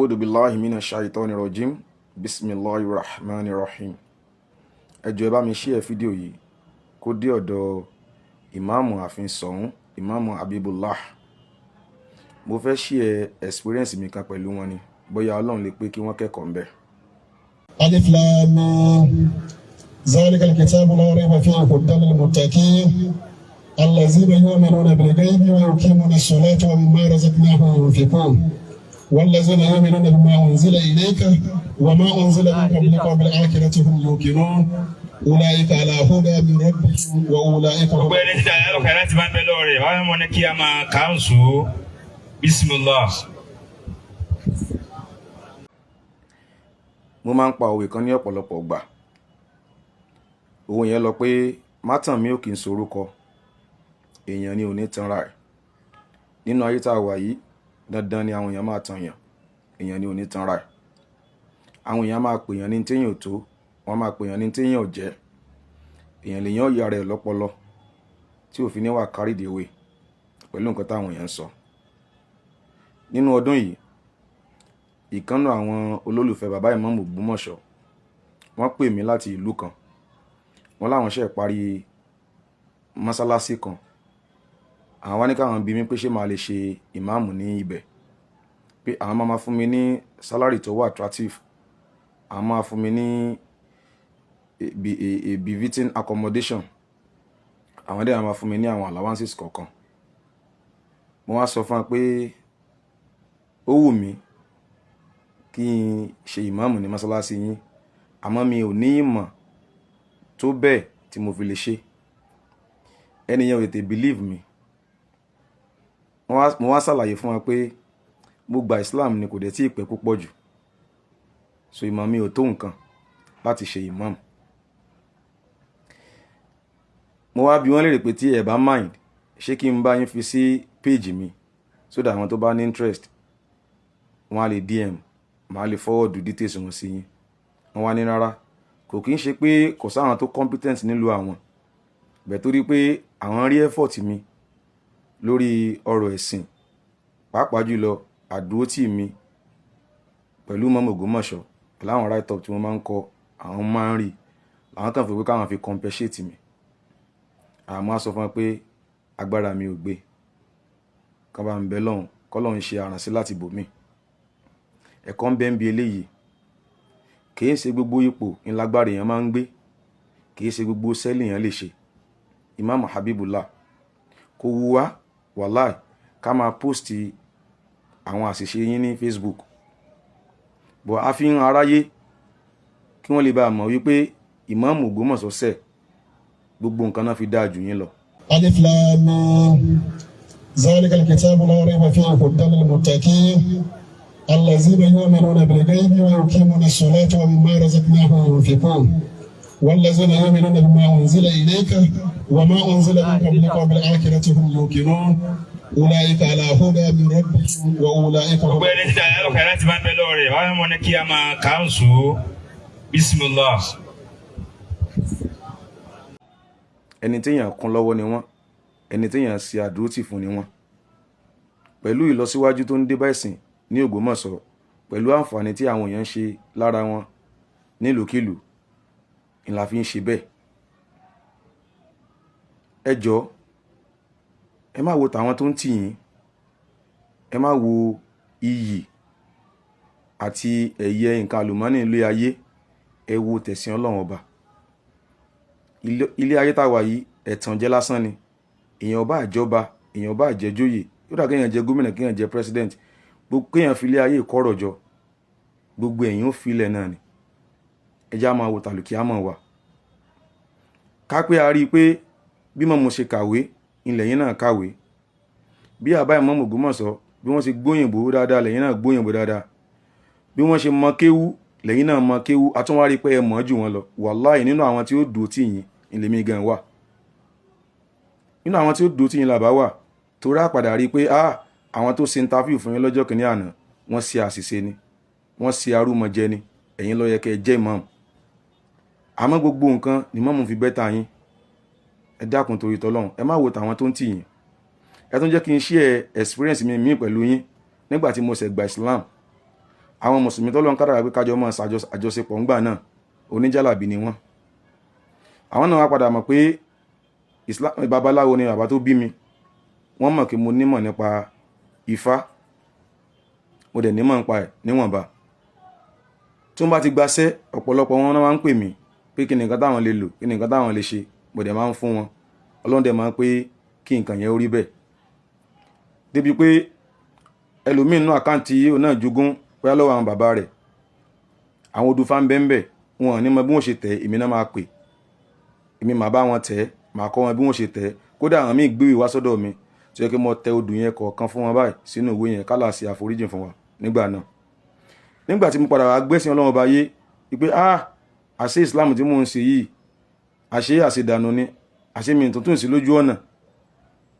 أعوذ بالله من الشيطان الرجيم بسم الله الرحمن الرحيم. ẹ jọ̀ọ́ ẹ bá mi share fídíò yìí kó dé ọ̀dọ̀ ìmáàmù ààfin Ṣọ̀ún, ìmáàmù Habibullah. Mo fẹ́ share experience mi kan pẹ̀lú wọn ni, bóyá Ọlọ́run lè pé kí wọ́n kẹ́kọ̀ọ́ ńbẹ̀. ألف لام ذلك الكتاب لا ريب فيه هدى للمتقين الذين يؤمنون بالغيب ويقيمون الصلاة ومما رزقناهم ينفقون والذين يؤمنون بما أنزل إليك وما أنزل من قبلك وبالآخرة هم يوقنون أولئك على هدى من ربهم وأولئك هم بسم الله. Mo máa ń pa òwe kan ní ọ̀pọ̀lọpọ̀ ìgbà. Òwe yẹn lọ pé mátàn mi ò kì í sorúkọ, èèyàn ni ò ní tanra ẹ̀. Nínú ayé tá a wà yìí, dandan ni àwọn èèyàn máa tan yàn, èèyàn ni ò ní tanra ẹ̀. Àwọn èèyàn máa pèèyàn ní téèyàn ò tó, wọ́n máa pèèyàn ní téèyàn ò jẹ́. Èèyàn lèèyàn ya rẹ̀ lọ́pọlọ tí ò fi ní wà carried away pẹ̀lú nǹkan táwọn èèyàn ń sọ. Nínú ọdún yìí, ìkànnà àwọn olólùfẹ́ bàbá Ìmáàmù Ògbómọ̀ṣọ́ wọ́n pè mí láti ìlú kan. Wọ́n láwọn ṣe parí mọ́sálásí kan. Àwọn wá ní káwọn bi mí pé ṣé màá lè ṣe ìmáàmù ní ibẹ̀, pé àwọn máa fún mi ní salary tó wà attractive, àwọn máa fún mi ní a befitting accommodation, àwọn dẹ̀ máa fún mi ní àwọn allowances kọ̀ọ̀kan. Mo wá sọ fún wọn pé ó wù mí kí n ṣe ìmáàmù ní mọ́sálásí yín, àmọ́ mi ò ní ìmọ̀ tó bẹ́ẹ̀ tí mo fi lè ṣe. Ẹnìyàn ò tètè believe mi. Mo wá ṣàlàyé fún wọn pé mo gba Islam ni kò dẹ̀ tí ì pẹ́ púpọ̀ jù, so ìmọ̀ mi ò tó nǹkan láti ṣe ìmáàmù. Mo wá bi wọ́n léèrè pé tí ẹ bá mind, ṣé kí n bá yín fi sí page mi so that àwọn tó bá ní interest wọ́n á lè DM, màá lè forward details wọn sí yín. Wọ́n wá ní rárá, kò kí ń ṣe pé kò sáwọn tó competent nílùú àwọn, bẹ̀ torí pé àwọn rí effort mi lórí ọ̀rọ̀ ẹ̀sìn, pàápàá jùlọ àdúrótì mi pẹ̀lú Ìmáàmù Ògbómọ̀ṣọ́ pẹ̀lú àwọn write up tí wọ́n máa ń kọ, àwọn máa ń rí, àwọn kan fi pé káwọn fi compensate mi. Àmọ́ a sọ fún wọn pé agbára mi ò gbé, kán bá ń bẹ lọ́hùn kọ́lọ́hun ṣe àrànṣe láti bòmí. Ẹ̀kọ́ ń bẹ ń bi eléyìí, kìí ṣe gbogbo ipò ńlágbára èèyàn máa ń gbé, kìí ṣe gbogbo sẹ́ẹ̀lì èèyàn lè ṣe. Ìmáàmù Habibullah kò wù wá wàláì ká máa post àwọn àṣìṣe yín ní Facebook, bọ̀ a fi ń aráyé kí wọ́n lè bá mọ̀ wípé Ìmáàmù Ògbómọ̀ṣọ́ sẹ̀ gbogbo nǹkan náà fi dáa jù yín lọ. ألف لام ذلك الكتاب لا ريب فيه هدى للمتقين الذين يؤمنون بالغيب ويقيمون الصلاة ومما رزقناهم ينفقون والذين يؤمنون بما أنزل إليك وما أنزل من قبلك وبالآخرة هم يوقنون أولئك على هدى من ربهم وأولئك هم بسم الله. Ẹni téèyàn kún lọ́wọ́ ni wọ́n, ẹni téèyàn ṣe àdúrótì fún ni wọ́n. Pẹ̀lú ìlọsíwájú tó ń dé bá ẹ̀sìn ní Ògbómọ̀ṣọ́, pẹ̀lú àǹfààní tí àwọn èèyàn ń ṣe lára wọn nílùúkìlù, ìlà fi ń ṣe bẹ́ẹ̀. Ẹ jọ̀ọ́, ẹ má wo tàwọn tó ń tì yín, ẹ má wo iyì àti ẹ̀yẹ nǹkan àlùmọ́nì ilé ayé, ẹ wo tẹ̀sìn Ọlọ́run ọba. Ilé ayé tá wà yìí ẹ̀tàn jẹ́ lásán ni. Èèyàn bá àjọba, èèyàn bá àjẹjóyè, yóò dà kéèyàn jẹ gómìnà, kéèyàn jẹ president, gbogbo kéèyàn fi ilé ayé ìkọ́rọ̀ jọ, gbogbo èèyàn ó filẹ̀ náà ni. Ẹ já máa wo tàlùkìámọ̀ wa. Ká pé a rí i pé bí mo ṣe kàwé, ilẹ̀ yín náà kàwé. Bí àbá Ìmáàmù Ògbómọ̀ṣọ́ bí wọ́n ṣe gbóyìnbó dáadáa, lẹ́yìn náà gbóyìnbó dáadáa. Bí wọ́n ṣe mọ kéwú, lẹ́yìn náà mọ kéwú, a tún wá rí pé ẹ mọ̀ jù wọ́n lọ. Wàláhì nínú àwọn tí ó dúró tì yín ilé mi gan wà. Nínú àwọn tí ó dúró tì yín làbá wà, torí àpàdà rí pé àwọn tó ṣe interview fún yín lọ́jọ́ kìíní àná, wọ́n ṣe àṣìṣe ni, wọ́n ṣe arúmọjẹ ni, ẹ̀yin ló yẹ kẹ́ ẹ jẹ́ ìmáàmù. Àmọ́ gbogbo nǹkan ni ìmáàmù fi bẹ́tà yín. Ẹ dákun torí tọ́lọ́run, ẹ má wo tàwọn tó ń tì yín. Ẹ tún jẹ́ kí n share experience mi pẹ̀lú yín nígbà tí mo ṣẹ̀ gba Islam. àwọn mùsùlùmí tó lọ́n kádàrá pé kájọ mọ́ àjọṣepọ̀ ńgbà náà oníjàlàbí ni wọ́n. àwọn náà wá padà mọ̀ pé babaláwo ni bàbá tó bí mi, wọ́n mọ̀ kí mo nímọ̀ nípa ifá, mo dẹ̀ nímọ̀ nípa ẹ̀ níwọ̀nba. tó ń bá ti gbaṣẹ́, ọ̀pọ̀lọpọ̀ wọn náà máa ń pè mí pé kí ni nǹkan táwọn lè lò, kí ni nǹkan táwọn lè ṣe, mo dẹ̀ máa ń fún wọn. Ọlọ́run dẹ̀ máa ń pé kí nǹkan yẹn ó rí bẹ́ẹ̀. débi pé ẹlòmíín nínú àkáǹtì yìí náà jogún pé lọ́wọ́ àwọn bàbá rẹ̀, àwọn odùfá ń bẹ́ẹ̀ wọn ò ní mọ bí wọ́n ṣe tẹ̀, èmi náà máa pè, èmi máa bá wọn tẹ̀, máa kọ́ wọn bí wọ́n ṣe tẹ̀. kódà àwọn míì gbé ìwé wá sọ́dọ̀ mi tó yẹ kí mo tẹ odù yẹn kọ̀ọ̀kan fún wọn báyìí sínú ìwé yẹn kálá sí àforíjìn fún wa nígbà náà. nígbà tí mo padà wá gbẹ́sìn Ọlọ́run ọba yé wípé àṣé Islam tí mò ń ṣe yìí àṣé àṣedànù ni, àṣé mi tuntun sí lójú ọ̀nà,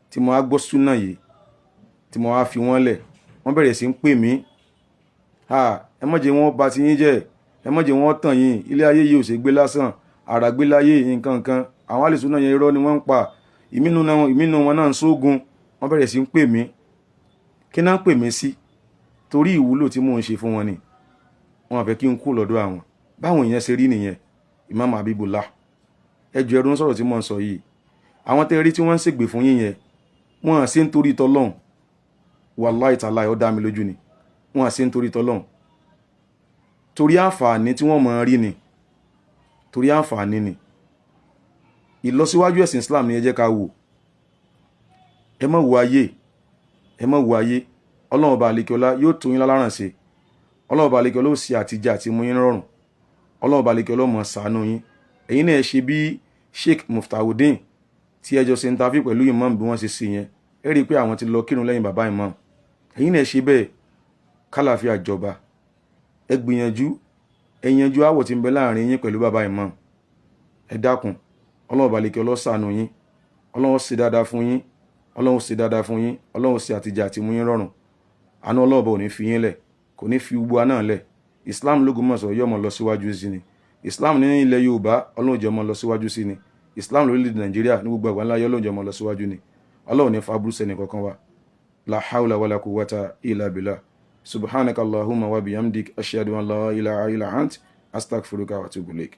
tí mo wá gbọ́ súnà yìí, tí mo wá fi wọ́n lẹ̀, wọ́n bẹ̀rẹ̀ sí ń pè mí, ẹ má jẹ́ wọ́n bà ti yín jẹ́, ẹ má jẹ́ wọ́n tàn yín, ilé ayé yìí ò ṣe gbé lásán, àràgbé láyé nǹkan kan, àwọn àlùsùnà yẹn irọ́ ni wọ́n ń pa, ìmínú wọn náà ń sógun. wọ́n bẹ̀rẹ̀ sí ń pè mí. kí náà ń pè mí sí? torí ìwúlò tí mò ń ṣe fún wọn ni, wọn fẹ́ kí n kú lọ́dọ̀ àwọn. báwọn èèyàn ṣe rí nìyẹn. Imam Habibullah, ẹjọ́ ẹrú ń sọ̀rọ̀ tí mò ń sọ yìí, àwọn tẹ́ rí tí wọ́n ń ṣègbè fún yín yẹn, wọ́n ṣe ń torí tọ́lọ́hun, wallahi ta'ala ó dá mi lójú ni, wọ́n ṣe ń torí tọ́lọ́hun, torí àǹfààní tí wọ́n mọ̀ rí ni, torí àǹfààní ni. ìlọsíwájú ẹ̀sìn Islam ni ẹ jẹ́ ká wò, ẹ má wo ayé, ẹ má wo ayé. Ọlọ́run ọba àlekíọlá yóò tó yín láláràn ṣe, Ọlọ́run ọba àlekíọlá ó ṣe àtijọ́ àti mú yín rọrùn, Ọlọ́run ọba àlekíọlá ó mọ̀ ṣàánú yín. ẹ̀yin náà ṣe bí Sheikh Muftahudeen tí ẹjọ́ ṣe ń tafí pẹ̀lú imam bí wọ́n ṣe sí yẹn, ẹ rí i pé àwọn ti lọ kírun lẹ́yìn bàbá imam. ẹ̀yin náà ṣe bẹ́ẹ̀, kálàfíà jọba. ẹ gbìyànjú, ẹ yanjú àwọ̀ tí ń bẹ láàrin yín pẹ̀lú bàbá imam. ẹ dákun, Ọlọ́run ọba àlekíọlá ó ṣàánú yín, Ọlọ́run ṣe dáadáa fún yín, Ọlọ́run ṣe dáadáa fún yín, Ọlọ́run ṣe àtijọ́ àti mú yín rọrùn. àánú Ọlọ́run ọba ò ní fi yín lẹ̀, kò ní fi gbogbo wa náà lẹ̀. Islam l'Ógbómọ̀ṣọ́ yóò mọ̀ lọ síwájú sí ni, Islam ní ilẹ̀ Yorùbá Ọlọ́run jẹ́ mọ̀ lọ síwájú sí ni, Islam lórílẹ̀-èdè Nàìjíríà ní gbogbo àgbáńlá Ọlọ́run jẹ́ mọ̀ lọ síwájú ni. Ọlọ́run ní fa burú sẹ́ni kankan wa. La hawla wala quwwata illa billah. Subhanaka Allahumma wa bihamdik ashhadu an la ilaha illa ant astaghfiruka wa atubu ilaik.